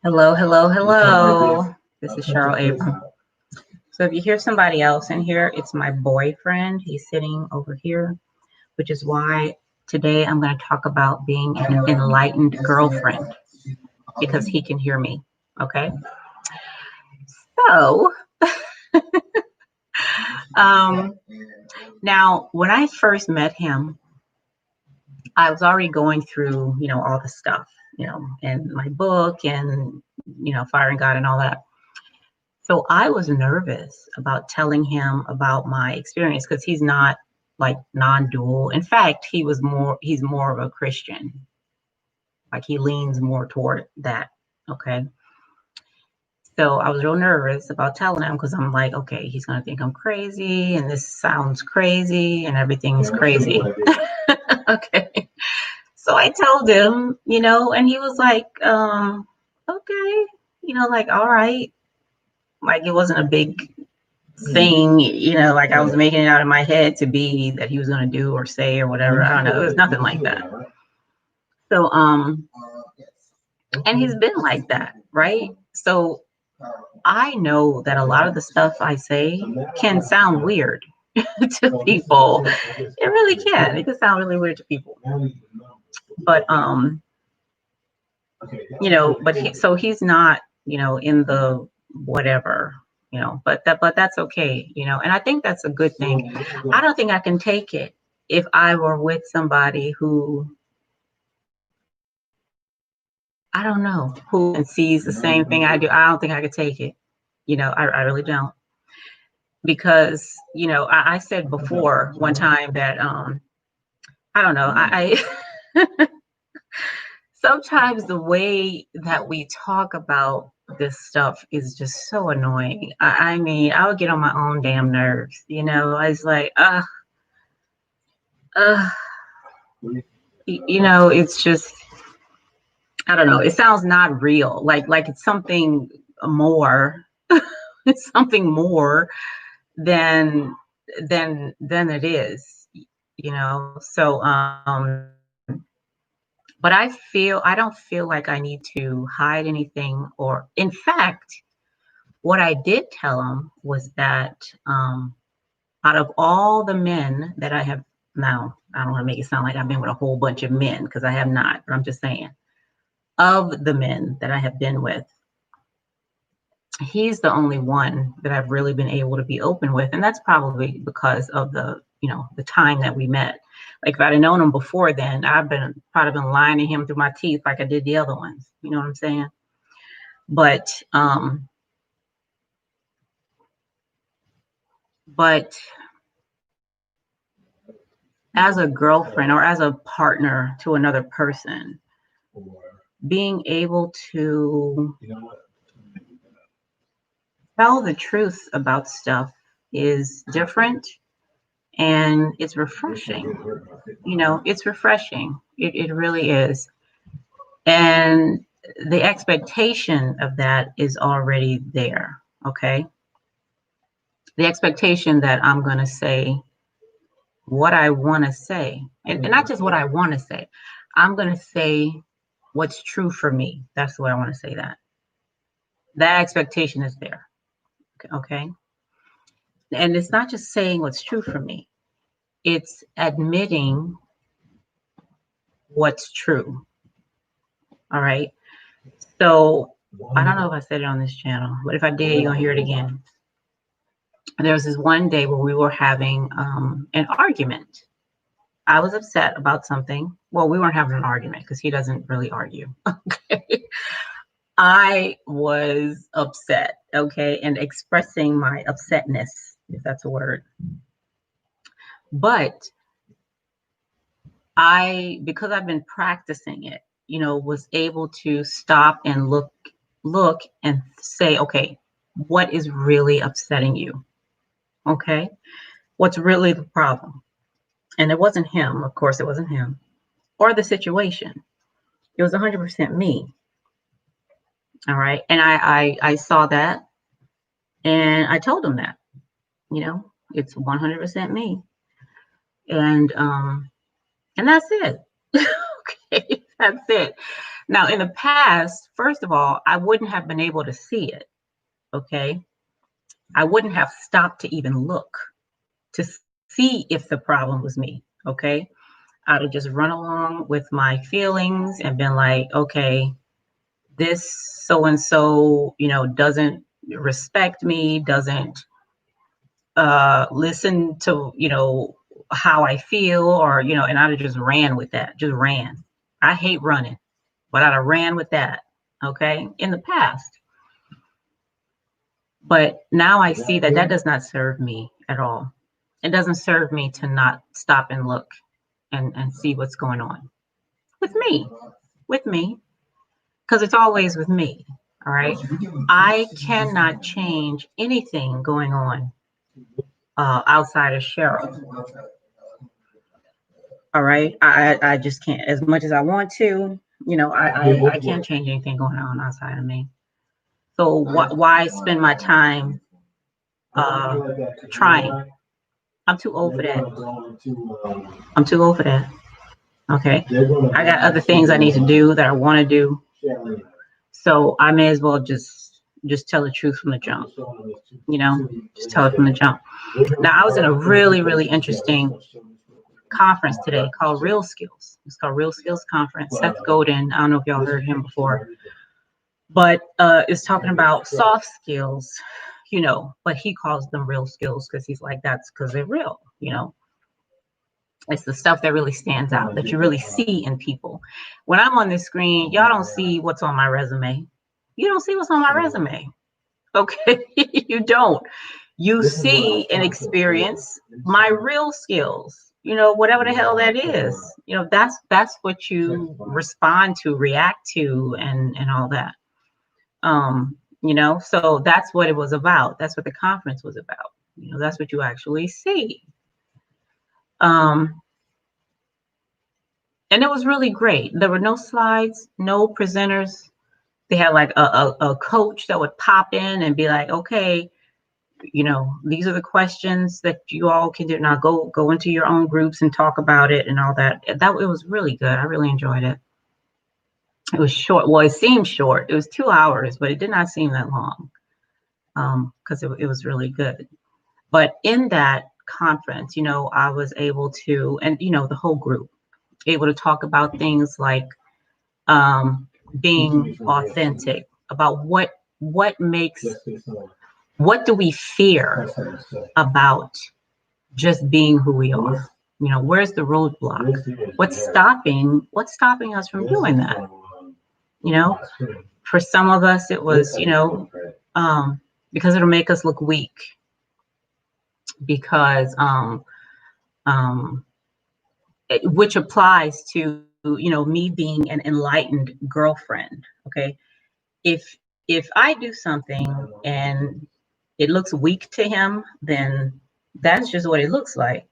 Hello, hello, hello. This is Cheryl Abram. So if you hear somebody else in here, it's my boyfriend. He's sitting over here, which is why today I'm going to talk about being an enlightened girlfriend, because he can hear me. Okay. So, now when I first met him, I was already going through, all the stuff, and my book and, Firing God and all that. So I was nervous about telling him about my experience because he's not like non-dual. In fact, he's more of a Christian. Like he leans more toward that. Okay. So I was real nervous about telling him because I'm like, okay, he's going to think I'm crazy and this sounds crazy and everything's crazy. Okay. So I told him, and he was like, okay, like, all right. Like it wasn't a big thing, like I was making it out of my head to be that he was going to do or say or whatever. I don't know. It was nothing like that. So, and he's been like that, right? So I know that a lot of the stuff I say can sound weird to people. It really can. It can sound really weird to people. But, so he's not, in the whatever, but that's okay, and I think that's a good thing. I don't think I can take it if I were with somebody who, I don't know, who sees the same thing I do. I don't think I could take it. I really don't. Because, I said before one time that, I don't know, I sometimes the way that we talk about this stuff is just so annoying. I mean, I would get on my own damn nerves, I was like, it's just, I don't know. It sounds not real. Like it's something more. It's something more than it is, So, but I don't feel like I need to hide anything, or in fact, what I did tell him was that out of all the men that I have, now, I don't want to make it sound like I've been with a whole bunch of men, because I have not, but I'm just saying, of the men that I have been with, he's the only one that I've really been able to be open with. And that's probably because of the time that we met. Like if I'd have known him before then, probably been lying to him through my teeth like I did the other ones. You know what I'm saying? But as a girlfriend or as a partner to another person, being able to tell the truth about stuff is different, and it's refreshing. It's refreshing. It really is. And the expectation of that is already there. Okay. The expectation that I'm going to say what I want to say, and not just what I want to say. I'm going to say what's true for me. That's the way I want to say that. That expectation is there. Okay. And it's not just saying what's true for me. It's admitting what's true. All right. So I don't know if I said it on this channel, but if I did, you'll hear it again. There was this one day where we were having an argument. I was upset about something. Well, we weren't having an argument because he doesn't really argue. Okay. I was upset. Okay. And expressing my upsetness, if that's a word. But because I've been practicing it, was able to stop and look and say, okay, what is really upsetting you? Okay. What's really the problem? And it wasn't him. Of course, it wasn't him or the situation. It was 100% me. All right. And I saw that, and I told him that, it's 100% me. And And that's it. Okay, that's it. Now, in the past, first of all, I wouldn't have been able to see it. Okay. I wouldn't have stopped to even look to see if the problem was me. Okay. I'd have just run along with my feelings and been like, okay, this so and so, doesn't respect me, doesn't listen to, how I feel, or, and I'd have just ran with that, just ran. I hate running, but I'd have ran with that. Okay. In the past. But now I see that that does not serve me at all. It doesn't serve me to not stop and look and see what's going on with me, with me, because it's always with me. All right. I cannot change anything going on outside of Cheryl. All right. I just can't, as much as I want to, I can't change anything going on outside of me. So why spend my time trying? I'm too old for that. I'm too old for that. Okay. I got other things I need to do that I want to do. So I may as well just tell the truth from the jump. Just tell it from the jump. Now I was in a really, really interesting conference today called Real Skills. It's called Real Skills Conference. Seth Godin, I don't know if y'all heard him before, but it's talking about soft skills, but he calls them real skills because he's like, that's because they're real. It's the stuff that really stands out, that you really see in people. When I'm on the screen, y'all don't see what's on my resume. You don't see what's on my resume. Okay, you don't. You see and experience my real skills. Whatever the hell that is. That's what you respond to, react to, and all that. So that's what it was about. That's what the conference was about. That's what you actually see. And it was really great. There were no slides, no presenters. They had like a coach that would pop in and be like, okay, these are the questions that you all can do. Now go into your own groups and talk about it and all that. It was really good. I really enjoyed it. It was short. Well, it seemed short. It was 2 hours, but it did not seem that long because it was really good. But in that conference, I was able to, and the whole group, able to talk about things like being authentic, about what do we fear about just being who we are? Where's the roadblock? What's stopping us from doing that? For some of us, it was, because it'll make us look weak, because which applies to me being an enlightened girlfriend. Okay, if I do something and it looks weak to him, then that's just what it looks like.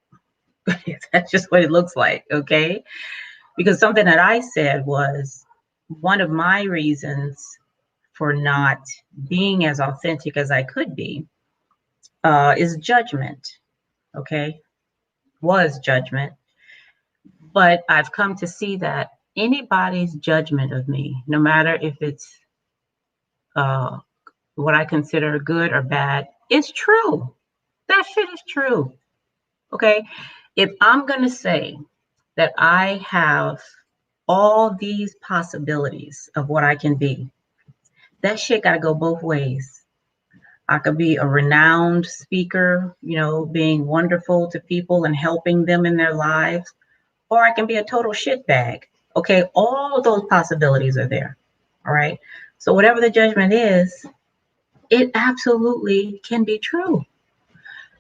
That's just what it looks like. Okay, because something that I said was one of my reasons for not being as authentic as I could be is judgment. Okay, was judgment. But I've come to see that anybody's judgment of me, no matter if it's what I consider good or bad, is true. That shit is true. Okay. If I'm going to say that I have all these possibilities of what I can be, that shit got to go both ways. I could be a renowned speaker, being wonderful to people and helping them in their lives, or I can be a total shitbag. Okay, all of those possibilities are there. All right. So whatever the judgment is, it absolutely can be true.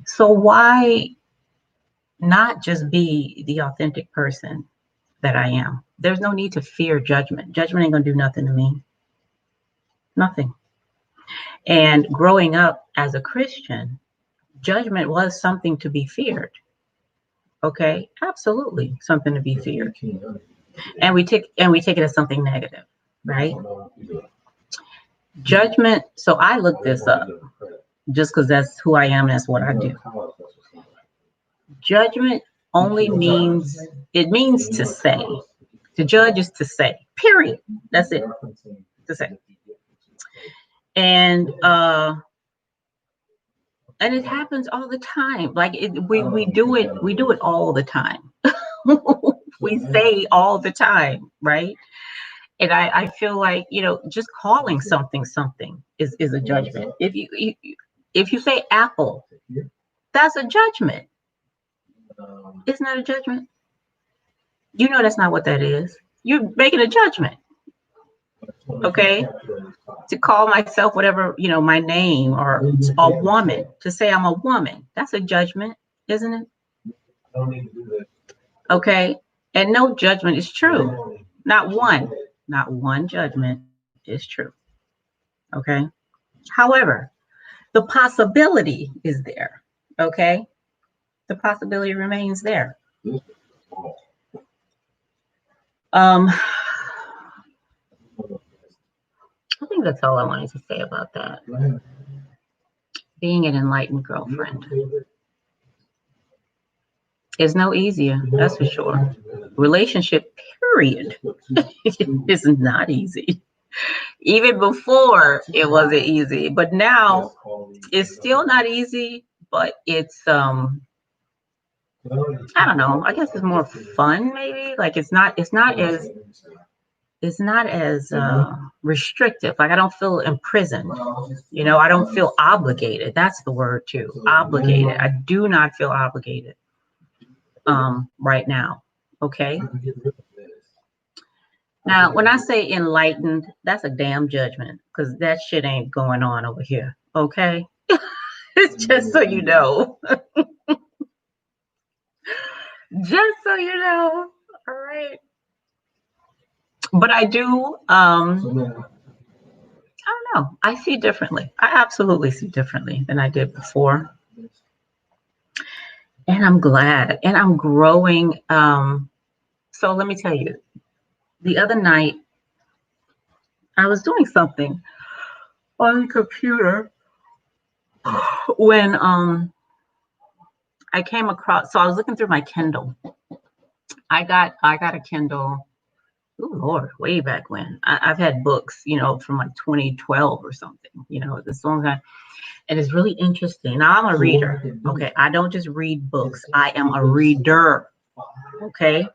So why not just be the authentic person that I am? There's no need to fear judgment. Judgment ain't gonna do nothing to me. Nothing. And growing up as a Christian, judgment was something to be feared. Okay, absolutely something to be feared. And we take it as something negative, right? Judgment. So I looked this up just because that's who I am and that's what I do. Judgment only means, it means to say. To judge is to say, period. That's it. To say. And it happens all the time. Like we do it all the time. We say all the time, right? And I feel like, just calling something something is a judgment. If you say apple, that's a judgment. Isn't that a judgment? You know that's not what that is. You're making a judgment. Okay? To call myself whatever, my name, or a woman, to say I'm a woman, that's a judgment, isn't it? Okay? And no judgment is true. Not one judgment is true. Okay? However, the possibility is there. Okay? The possibility remains there. I think that's all I wanted to say about that. Being an enlightened girlfriend is no easier, that's for sure. Relationship, period, is not easy. Even before, it wasn't easy, but now it's still not easy, but it's I don't know, I guess it's more fun, maybe. Like it's not as restrictive. Like I don't feel imprisoned. I don't feel obligated. That's the word too. Obligated. I do not feel obligated right now. Okay. Now, when I say enlightened, that's a damn judgment, because that shit ain't going on over here. Okay. It's just so you know. Just so you know. All right. But I do, I don't know. I see differently. I absolutely see differently than I did before. And I'm glad. And I'm growing. So let me tell you, the other night, I was doing something on the computer when I came across, so I was looking through my Kindle. I got a Kindle. Oh Lord, way back when. I've had books, from like 2012 or something, this long time. And it's really interesting. Now I'm a reader. Okay. I don't just read books. I am a reader. Okay.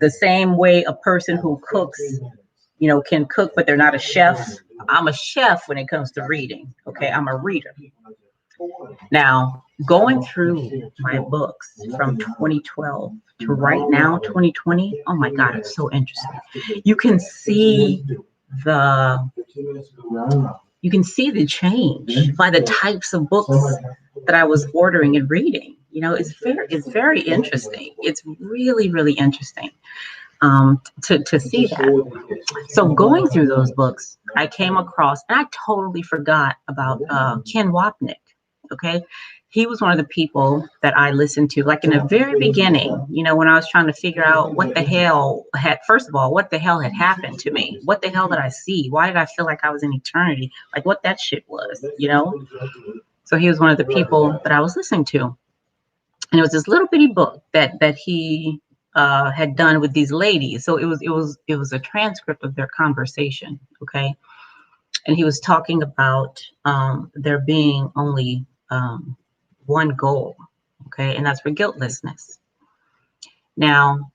The same way a person who cooks, can cook, but they're not a chef. I'm a chef when it comes to reading. Okay. I'm a reader. Now, going through my books from 2012 to right now, 2020, oh my God, it's so interesting. You can see the change by the types of books that I was ordering and reading. It's very interesting. It's really, really interesting to see that. So going through those books, I came across, and I totally forgot about Ken Wapnick. Okay. He was one of the people that I listened to, like in the very beginning, when I was trying to figure out what the hell had happened to me? What the hell did I see? Why did I feel like I was in eternity? Like what that shit was, So he was one of the people that I was listening to. And it was this little bitty book that he had done with these ladies. So it was a transcript of their conversation. Okay. And he was talking about there being only one goal, okay, and that's for guiltlessness. Now,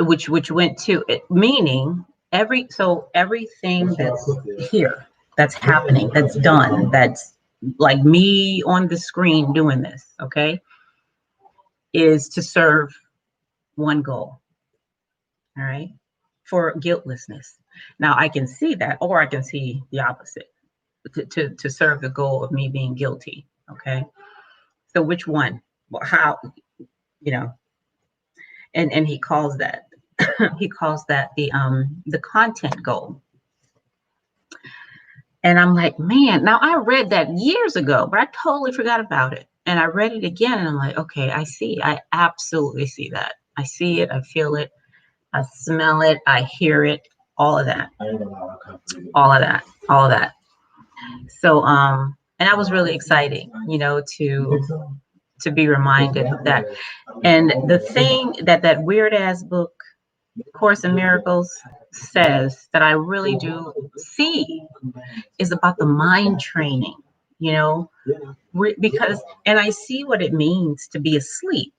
which went to it, meaning everything that's here, that's happening, that's done, that's like me on the screen doing this, okay, is to serve one goal. All right, for guiltlessness. Now I can see that, or I can see the opposite, to serve the goal of me being guilty. Okay. So which one? Well, how, and he calls that the content goal. And I'm like, man, now I read that years ago, but I totally forgot about it. And I read it again and I'm like, okay, I absolutely see that. I see it, I feel it, I smell it, I hear it, all of that. All of that. So and that was really exciting, to be reminded of that. And the thing that that weird ass book, Course in Miracles, says that I really do see is about the mind training, you know, because, and I see what it means to be asleep,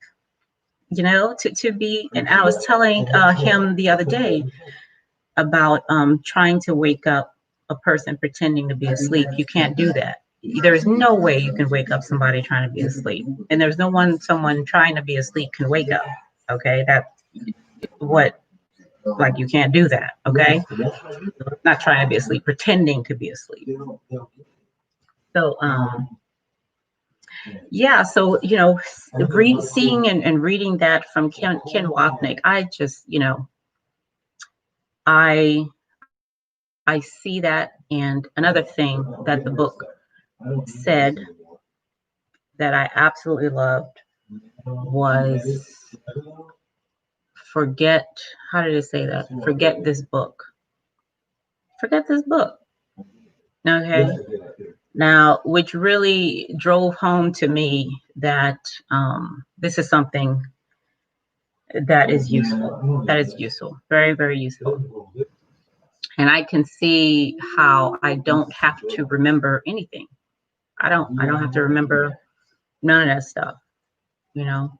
you know, to be, and I was telling him the other day about trying to wake up a person pretending to be asleep. You can't do that. There's no way you can wake up somebody trying to be asleep, and there's no one someone trying to be asleep can wake up. Okay, that's what, like, you can't do that. Okay, not trying to be asleep, pretending to be asleep. So yeah, so you know, seeing and reading that from Ken Wapnick, I just, you know, I see that. And another thing that the book said that I absolutely loved was forget, how did it say that? Forget this book. Forget this book. Okay. Now, which really drove home to me that this is something that is useful. That is useful. Very, very useful. And I can see how I don't have to remember anything. I don't have to remember none of that stuff, you know,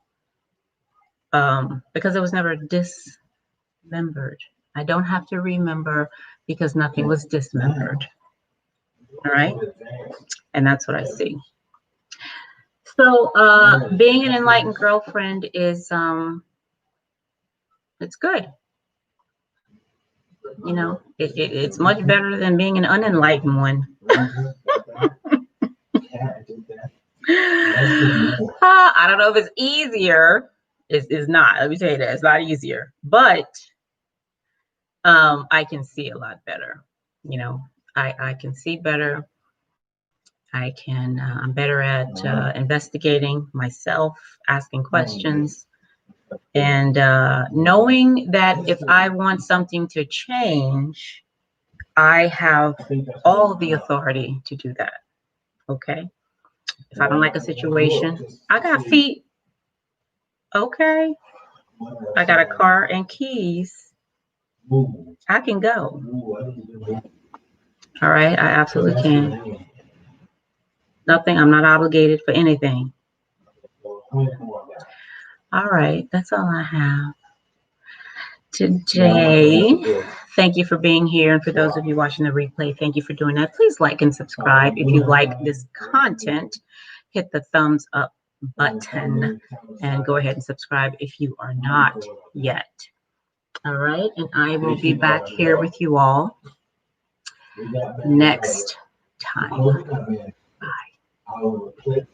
because it was never dismembered. I don't have to remember because nothing was dismembered. All right. And that's what I see. So being an enlightened girlfriend is it's good. You know, it's much better than being an unenlightened one. I don't know if it's easier. It's not. Let me tell you that it's not easier, but I can see a lot better. You know, I can see better. I can. I'm better at investigating myself, asking questions, and knowing that if I want something to change, I have all the authority to do that. Okay. If I don't like a situation, I got feet. Okay. I got a car and keys. I can go. All right. I absolutely can. Nothing. I'm not obligated for anything. All right. That's all I have today. Thank you for being here. And for those of you watching the replay, thank you for doing that. Please like and subscribe. If you like this content, hit the thumbs up button and go ahead and subscribe if you are not yet. All right. And I will be back here with you all next time. Bye.